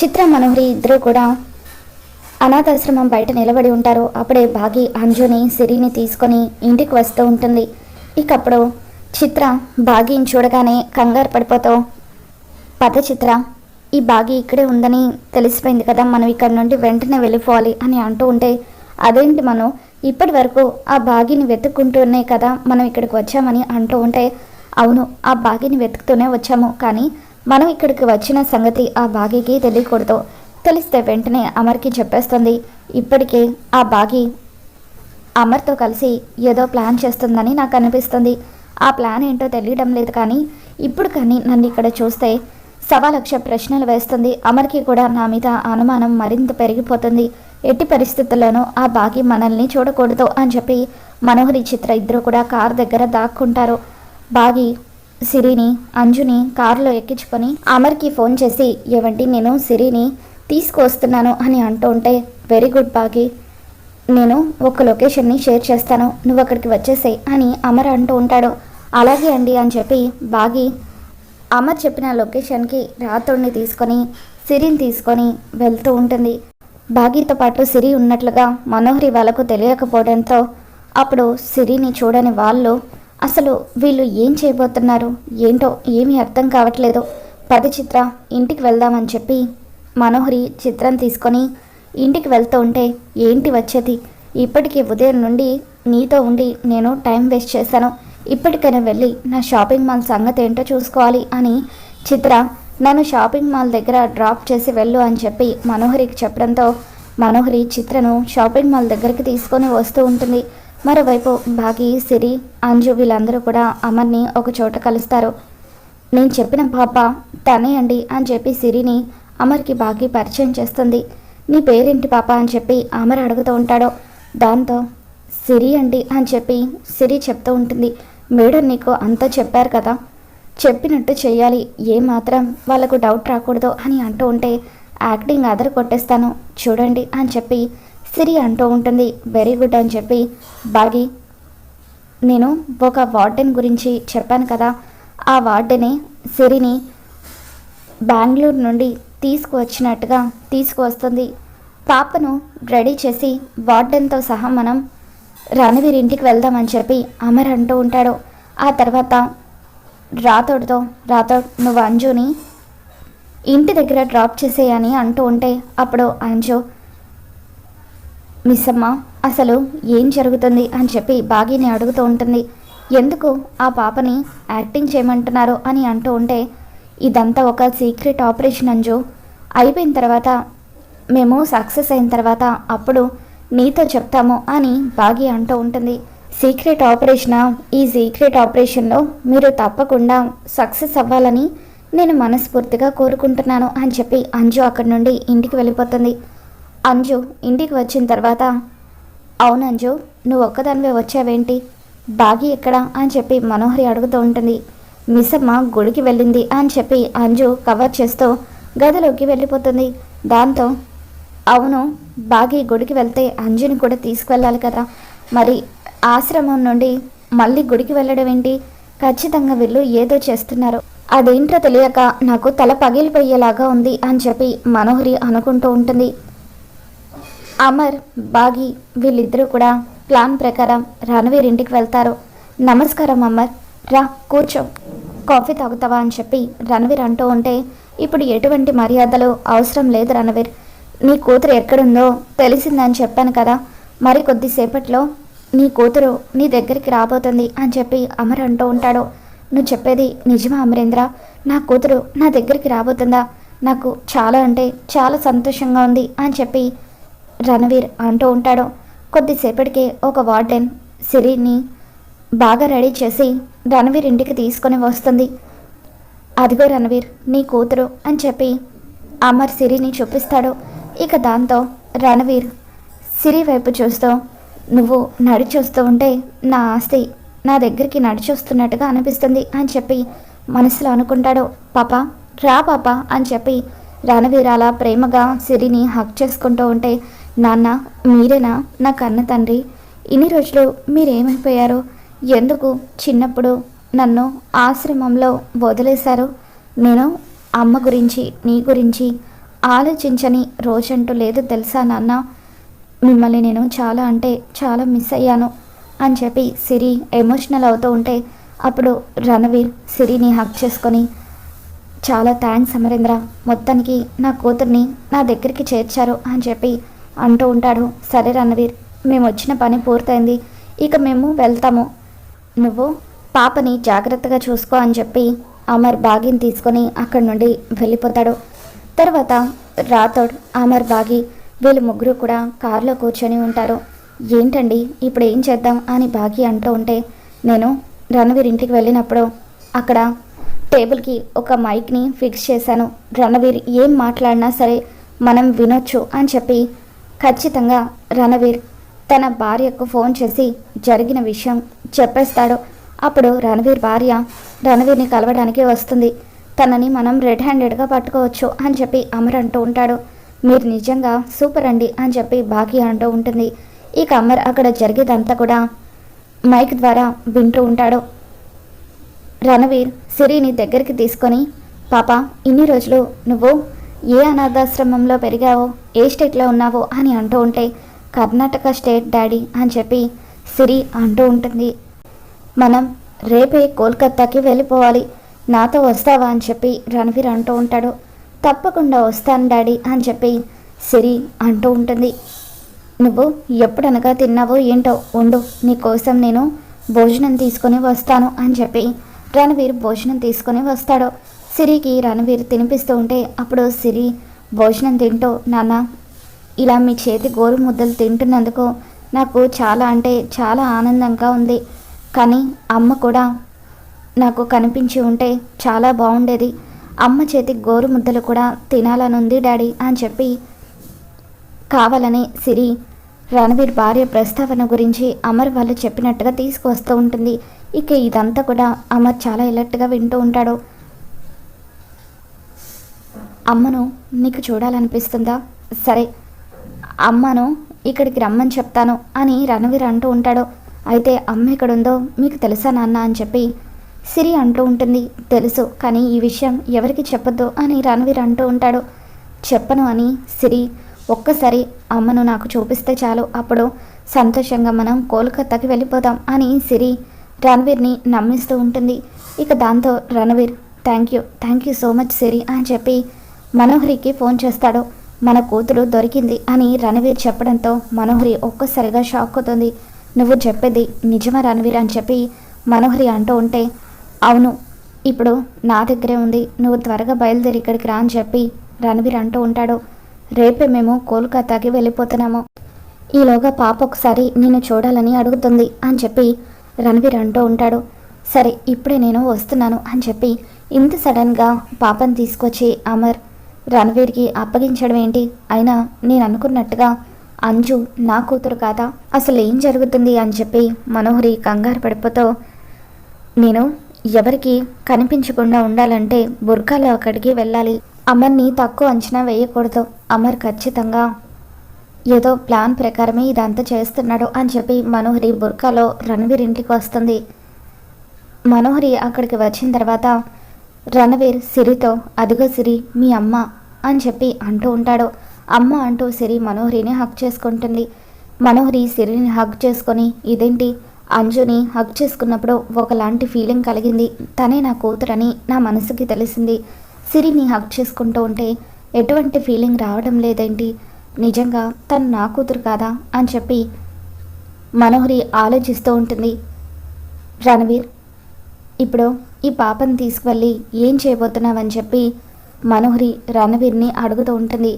చిత్ర మనోహరి ఇద్దరు కూడా అనాథాశ్రమం బయట నిలబడి ఉంటారు. అప్పుడే బాగి అంజుని సిరిని తీసుకొని ఇంటికి వస్తూ ఉంటుంది. ఇకప్పుడు చిత్ర బాగిని చూడగానే కంగారు పడిపోతావు. పద చిత్ర, ఈ బాగి ఇక్కడే ఉందని తెలిసిపోయింది కదా, మనం ఇక్కడ నుండి వెంటనే వెళ్ళిపోవాలి అని అంటూ ఉంటే, అదేంటి మనం ఇప్పటి వరకు ఆ బాగిని వెతుక్కుంటూనే కదా మనం ఇక్కడికి వచ్చామని అంటూ ఉంటే, అవును ఆ బాగిని వెతుకుతూనే వచ్చాము, కానీ మనం ఇక్కడికి వచ్చిన సంగతి ఆ బాగికి తెలియకూడదు. తెలిస్తే వెంటనే అమర్కి చెప్పేస్తుంది. ఇప్పటికే ఆ బాగి అమర్తో కలిసి ఏదో ప్లాన్ చేస్తుందని నాకు అనిపిస్తుంది. ఆ ప్లాన్ ఏంటో తెలియడం లేదు, కానీ ఇప్పుడు కానీ నన్ను ఇక్కడ చూస్తే 1,00,000 ప్రశ్నలు వేస్తుంది. అమర్కి కూడా నా మీద అనుమానం మరింత పెరిగిపోతుంది. ఎట్టి పరిస్థితుల్లోనూ ఆ బాగి మనల్ని చూడకూడదు అని చెప్పి మనోహరి చిత్ర ఇద్దరు కూడా కారు దగ్గర దాక్కుంటారు. బాగి సిరిని అంజుని కారులో ఎక్కించుకొని అమర్కి ఫోన్ చేసి, ఏవండి నేను సిరిని తీసుకువస్తున్నాను అని అంటూ ఉంటే, వెరీ గుడ్ బాగి, నేను ఒక లొకేషన్ని షేర్ చేస్తాను, నువ్వు అక్కడికి వచ్చేసేయ్ అని అమర్ అంటూ ఉంటాడు. అలాగే అండి అని చెప్పి బాగి అమర్ చెప్పిన లొకేషన్కి రాతోడిని తీసుకొని సిరిని తీసుకొని వెళ్తూ ఉంటుంది. బాగితో పాటు సిరి ఉన్నట్లుగా మనోహరి వాళ్ళకు తెలియకపోవడంతో అప్పుడు సిరిని చూడని వాళ్ళు అసలు వీళ్ళు ఏం చేయబోతున్నారు ఏంటో ఏమీ అర్థం కావట్లేదు. పది చిత్ర ఇంటికి వెళ్దామని చెప్పి మనోహరి చిత్రం తీసుకొని ఇంటికి వెళ్తూ ఉంటే, ఏంటి వచ్చేది, ఇప్పటికీ ఉదయం నుండి నీతో ఉండి నేను టైం వేస్ట్ చేశాను, ఇప్పటికైనా వెళ్ళి నా షాపింగ్ మాల్ సంగతి ఏంటో చూసుకోవాలి అని చిత్ర నన్ను షాపింగ్ మాల్ దగ్గర డ్రాప్ చేసి వెళ్ళు అని చెప్పి మనోహరికి చెప్పడంతో మనోహరి చిత్రను షాపింగ్ మాల్ దగ్గరికి తీసుకొని వస్తూ ఉంటుంది. మరోవైపు బాగి సిరి అంజు వీళ్ళందరూ కూడా అమర్ని ఒక చోట కలుస్తారు. నేను చెప్పిన పాప తనే అండి అని చెప్పి సిరిని అమర్కి బాగి పరిచయం చేస్తుంది. నీ పేరేంటి పాప అని చెప్పి అమర్ అడుగుతూ ఉంటాడు. దాంతో సిరి అండి అని చెప్పి సిరి చెప్తూ ఉంటుంది. మేడం నీకు అంతా చెప్పారు కదా, చెప్పినట్టు చెయ్యాలి, ఏమాత్రం వాళ్ళకు డౌట్ రాకూడదు అని అంటూ ఉంటే, యాక్టింగ్ అదరు కొట్టేస్తాను చూడండి అని చెప్పి సిరి అంటూ ఉంటుంది. వెరీ గుడ్ అని చెప్పి బాగి, నేను ఒక వార్డెన్ గురించి చెప్పాను కదా, ఆ వార్డెనే సిరిని బెంగళూరు నుండి తీసుకువచ్చినట్టుగా తీసుకువస్తుంది. పాపను రెడీ చేసి వార్డెన్తో సహా మనం రణవీర్ ఇంటికి వెళ్దామని చెప్పి అమర్ అంటూ ఉంటాడు. ఆ తర్వాత రాథోడ్ నువ్వు అంజుని ఇంటి దగ్గర డ్రాప్ చేసేయని అంటూ ఉంటే, అప్పుడు అంజు, మిస్ అమ్మ అసలు ఏం జరుగుతుంది అని చెప్పి బాగిని అడుగుతూ ఉంటుంది. ఎందుకు ఆ పాపని యాక్టింగ్ చేయమంటున్నారు అని అంటూ ఉంటే, ఇదంతా ఒక సీక్రెట్ ఆపరేషన్ అంజు, అయిపోయిన తర్వాత మేము సక్సెస్ అయిన తర్వాత అప్పుడు నీతో చెప్తాము అని బాగి అంటూ ఉంటుంది. సీక్రెట్ ఆపరేషనా? ఈ సీక్రెట్ ఆపరేషన్లో మీరు తప్పకుండా సక్సెస్ అవ్వాలని నేను మనస్ఫూర్తిగా కోరుకుంటున్నాను అని చెప్పి అంజు అక్కడి నుండి ఇంటికి వెళ్ళిపోతుంది. అంజు ఇంటికి వచ్చిన తర్వాత, అవును అంజు నువ్వు ఒక్కదానివే వచ్చావేంటి, బాగి ఎక్కడా అని చెప్పి మనోహరి అడుగుతూ ఉంటుంది. మిస్ అమ్మ గుడికి వెళ్ళింది అని చెప్పి అంజు కవర్ చేస్తూ గదిలోకి వెళ్ళిపోతుంది. దాంతో అవును బాగి గుడికి వెళ్తే అంజుని కూడా తీసుకువెళ్ళాలి కదా, మరి ఆశ్రమం నుండి మళ్ళీ గుడికి వెళ్ళడం ఏంటి, ఖచ్చితంగా వీళ్ళు ఏదో చేస్తున్నారు, అదేంటో తెలియక నాకు తల పగిలిపోయేలాగా ఉంది అని చెప్పి మనోహరి అనుకుంటూ ఉంటుంది. అమర్ బాగి వీళ్ళిద్దరూ కూడా ప్లాన్ ప్రకారం రణవీర్ ఇంటికి వెళ్తారు. నమస్కారం అమర్, రా కూర్చో, కాఫీ తాగుతావా అని చెప్పి రణవీర్ అంటూ ఉంటే, ఇప్పుడు ఎటువంటి మర్యాదలు అవసరం లేదు రణవీర్, నీ కూతురు ఎక్కడుందో తెలిసిందని చెప్పాను కదా, మరి కొద్దిసేపట్లో నీ కూతురు నీ దగ్గరికి రాబోతుంది అని చెప్పి అమర్ అంటూ ఉంటాడు. నువ్వు చెప్పేది నిజమా అమరేంద్ర, నా కూతురు నా దగ్గరికి రాబోతుందా, నాకు చాలా అంటే చాలా సంతోషంగా ఉంది అని చెప్పి రణవీర్ అంటూ ఉంటాడు. కొద్దిసేపటికి ఒక వార్డెన్ సిరిని బాగా రెడీ చేసి రణవీర్ ఇంటికి తీసుకొని వస్తుంది. అదిగో రణవీర్ నీ కూతురు అని చెప్పి అమర్ సిరిని చూపిస్తాడు. ఇక దాంతో రణవీర్ సిరి వైపు చూస్తూ, నువ్వు నడిచొస్తూ ఉంటే నా ఆస్తి నా దగ్గరికి నడిచొస్తున్నట్టుగా అనిపిస్తుంది అని చెప్పి మనసులో అనుకుంటాడు. పాప రా పాప అని చెప్పి రణవీర్ అలా ప్రేమగా సిరిని హక్ చేసుకుంటూ ఉంటే, నాన్న మీరేనా నా కన్న తండ్రి, ఇన్ని రోజులు మీరేమైపోయారు, ఎందుకు చిన్నప్పుడు నన్ను ఆశ్రమంలో వదిలేశారు, నేను అమ్మ గురించి నీ గురించి ఆలోచించని రోజంటూ లేదు తెలుసా నాన్న. మిమ్మల్ని నేను చాలా అంటే చాలా మిస్ అయ్యాను అని చెప్పి సిరి ఎమోషనల్ అవుతూ ఉంటే అప్పుడు రణవీర్ సిరిని హక్ చేసుకొని, చాలా థ్యాంక్స్ అమరేంద్ర, మొత్తానికి నా కూతుర్ని నా దగ్గరికి చేర్చారు అని చెప్పి అంటూ ఉంటాడు. సరే రణవీర్, మేము వచ్చిన పని పూర్తయింది, ఇక మేము వెళ్తాము, నువ్వు పాపని జాగ్రత్తగా చూసుకో అని చెప్పి అమర్ బాగిని తీసుకొని అక్కడి నుండి వెళ్ళిపోతాడు. తర్వాత రాథోడ్, అమర్, బాగి వీళ్ళు ముగ్గురు కూడా కారులో కూర్చొని ఉంటారు. ఏంటండి ఇప్పుడు ఏం చేద్దాం అని బాగి అంటూ ఉంటే, నేను రణవీర్ ఇంటికి వెళ్ళినప్పుడు అక్కడ టేబుల్కి ఒక మైక్ని ఫిక్స్ చేశాను, రణవీర్ ఏం మాట్లాడినా సరే మనం వినొచ్చు అని చెప్పి ఖచ్చితంగా రణవీర్ తన భార్యకు ఫోన్ చేసి జరిగిన విషయం చెప్పేస్తాడు. అప్పుడు రణవీర్ భార్య రణవీర్ని కలవడానికి వస్తుంది, తనని మనం రెడ్ హ్యాండెడ్గా పట్టుకోవచ్చు అని చెప్పి అమర్ అంటూ ఉంటాడు. మీరు నిజంగా సూపర్ అండి అని చెప్పి బాగి అంటూ ఉంటుంది. ఇక అమర్ అక్కడ జరిగేదంతా కూడా మైక్ ద్వారా వింటూ ఉంటాడు. రణవీర్ సిరిని దగ్గరికి తీసుకొని, పాప ఇన్ని రోజులు నువ్వు ఏ అనాథాశ్రమంలో పెరిగావో, ఏ స్టేట్లో ఉన్నావో అని అంటూ ఉంటే, కర్ణాటక స్టేట్ డాడీ అని చెప్పి సిరి అంటూ ఉంటుంది. మనం రేపే కోల్కతాకి వెళ్ళిపోవాలి, నాతో వస్తావా అని చెప్పి రణవీర్ అంటూ ఉంటాడు. తప్పకుండా వస్తాను డాడీ అని చెప్పి సిరి అంటూ ఉంటుంది. నువ్వు ఎప్పుడనగా తిన్నావో ఏంటో, ఉండు నీకోసం నేను భోజనం తీసుకొని వస్తాను అని చెప్పి రణవీర్ భోజనం తీసుకొని వస్తాడు. సిరికి రణవీర్ తినిపిస్తూ ఉంటే అప్పుడు సిరి భోజనం తింటూ, నాన్న ఇలా మీ చేతి గోరు ముద్దలు తింటున్నందుకు నాకు చాలా అంటే చాలా ఆనందంగా ఉంది, కానీ అమ్మ కూడా నాకు కనిపించి ఉంటే చాలా బాగుండేది, అమ్మ చేతి గోరు ముద్దలు కూడా తినాలనుంది డాడీ అని చెప్పి కావాలని సిరి రణవీర్ భార్య ప్రస్తావన గురించి అమర్ వాళ్ళు చెప్పినట్టుగా తీసుకువస్తూ ఉంటుంది. ఇక ఇదంతా కూడా అమర్ చాలా ఎలర్ట్గా వింటూ ఉంటాడు. అమ్మను నీకు చూడాలనిపిస్తుందా, సరే అమ్మను ఇక్కడికి రమ్మని చెప్తాను అని రణవీర్ అంటూ ఉంటాడు. అయితే అమ్మ ఎక్కడుందో మీకు తెలుసా నాన్న అని చెప్పి సిరి అంటూ ఉంటుంది. తెలుసు, కానీ ఈ విషయం ఎవరికి చెప్పొద్దు అని రణవీర్ అంటూ ఉంటాడు. చెప్పను అని సిరి, ఒక్కసారి అమ్మను నాకు చూపిస్తే చాలు, అప్పుడు సంతోషంగా మనం కోల్కతాకి వెళ్ళిపోదాం అని సిరి రణవీర్ని నమ్మిస్తూ ఉంటుంది. ఇక దాంతో Ranveer thank you so much Siri అని చెప్పి మనోహరికి ఫోన్ చేస్తాడు. మన కూతురు దొరికింది అని రణవీర్ చెప్పడంతో మనోహరి ఒక్కసారిగా షాక్ అవుతుంది. నువ్వు చెప్పేది నిజమా రణవీర్ అని చెప్పి మనోహరి అంటూ ఉంటే, అవును, ఇప్పుడు నా దగ్గరే ఉంది, నువ్వు త్వరగా బయలుదేరి ఇక్కడికి రా అని చెప్పి రణవీర్ అంటూ ఉంటాడు. రేపే మేము కోల్కతాకి వెళ్ళిపోతున్నాము, ఈలోగా పాప ఒకసారి నిన్ను చూడాలని అడుగుతుంది అని చెప్పి రణవీర్ అంటూ ఉంటాడు. సరే ఇప్పుడే నేను వస్తున్నాను అని చెప్పి ఇంత సడన్గా పాపను తీసుకొచ్చి అమర్ రణవీర్కి అప్పగించడం ఏంటి, అయినా నేను అనుకున్నట్టుగా అంజు నా కూతురు కాదా, అసలు ఏం జరుగుతుంది అని చెప్పి మనోహరి కంగారు పడిపోతూ, నేను ఎవరికి కనిపించకుండా ఉండాలంటే బుర్కాలో అక్కడికి వెళ్ళాలి, అమర్ని తక్కువ అంచనా వేయకూడదు, అమర్ ఖచ్చితంగా ఏదో ప్లాన్ ప్రకారమే ఇదంతా చేస్తున్నాడు అని చెప్పి మనోహరి బుర్కాలో రణవీర్ ఇంటికి వస్తుంది. మనోహరి అక్కడికి వచ్చిన తర్వాత రణవీర్ సిరితో, అదిగో సిరి మీ అమ్మ అని చెప్పి అంటూ ఉంటాడు. అమ్మ అంటూ సిరి మనోహరిని హక్ చేసుకుంటుంది. మనోహరి సిరిని హక్ చేసుకొని, ఇదేంటి అంజుని హక్ చేసుకున్నప్పుడు ఒకలాంటి ఫీలింగ్ కలిగింది, తనే నా కూతురని నా మనసుకి తెలిసింది, సిరిని హక్ చేసుకుంటూ ఉంటే ఎటువంటి ఫీలింగ్ రావడం లేదేంటి, నిజంగా తను నా కూతురు కాదా అని చెప్పి మనోహరి ఆలోచిస్తూ ఉంటుంది. రణవీర్, ఇప్పుడు ఈ పాపను తీసుకువెళ్ళి ఏం చేయబోతున్నావని చెప్పి మనోహరి రణవీర్ని అడుగుతూ ఉంటుంది.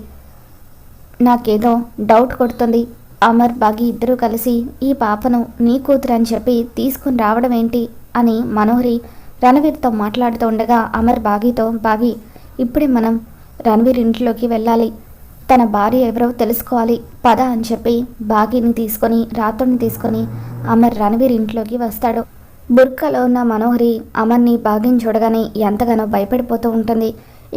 నాకేదో డౌట్ కొడుతుంది, అమర్ బాగి ఇద్దరూ కలిసి ఈ పాపను నీ కూతురు అని చెప్పి తీసుకుని రావడం ఏంటి అని మనోహరి రణవీర్తో మాట్లాడుతూ ఉండగా అమర్ బాగితో, బాగి ఇప్పుడే మనం రణవీర్ ఇంట్లోకి వెళ్ళాలి, తన భార్య ఎవరో తెలుసుకోవాలి, పద అని చెప్పి బాగిని తీసుకొని రాతోని తీసుకొని అమర్ రణవీర్ ఇంట్లోకి వస్తాడు. బుర్కాలో ఉన్న మనోహరి అమర్ని బాగిని చూడగానే ఎంతగానో భయపడిపోతూ ఉంటుంది.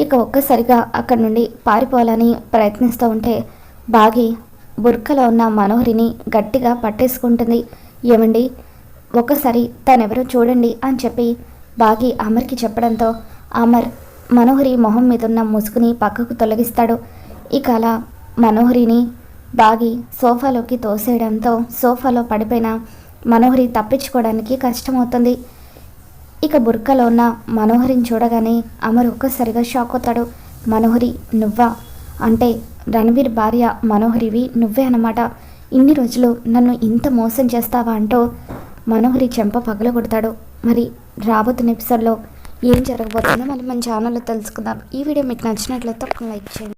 ఇక ఒక్కసారిగా అక్కడి నుండి పారిపోవాలని ప్రయత్నిస్తూ ఉంటే బాగి బుర్కలో ఉన్న మనోహరిని గట్టిగా పట్టేసుకుంటుంది. ఏమండి, ఒకసారి తనెవరో చూడండి అని చెప్పి బాగి అమర్కి చెప్పడంతో అమర్ మనోహరి మొహం మీద ఉన్న ముసుగుని పక్కకు తొలగిస్తాడు. ఇక అలా మనోహరిని బాగి సోఫాలోకి తోసేయడంతో సోఫాలో పడిపోయిన మనోహరి తప్పించుకోవడానికి కష్టమవుతుంది. ఇక బుర్కలో ఉన్న మనోహరిని చూడగానే అమర్ ఒక్కసారిగా షాక్ అవుతాడు. మనోహరి నువ్వా? అంటే రణవీర్ భార్య మనోహరివి నువ్వే అన్నమాట. ఇన్ని రోజులు నన్ను ఇంత మోసం చేస్తావా అంటూ మనోహరి చెంప పగలగొడతాడు. మరి రాబోతున్న ఎపిసోడ్లో ఏం జరగబోతుందో మనం మన ఛానల్లో తెలుసుకుందాం. ఈ వీడియో మీకు నచ్చినట్లయితే ఒక లైక్ చేయండి.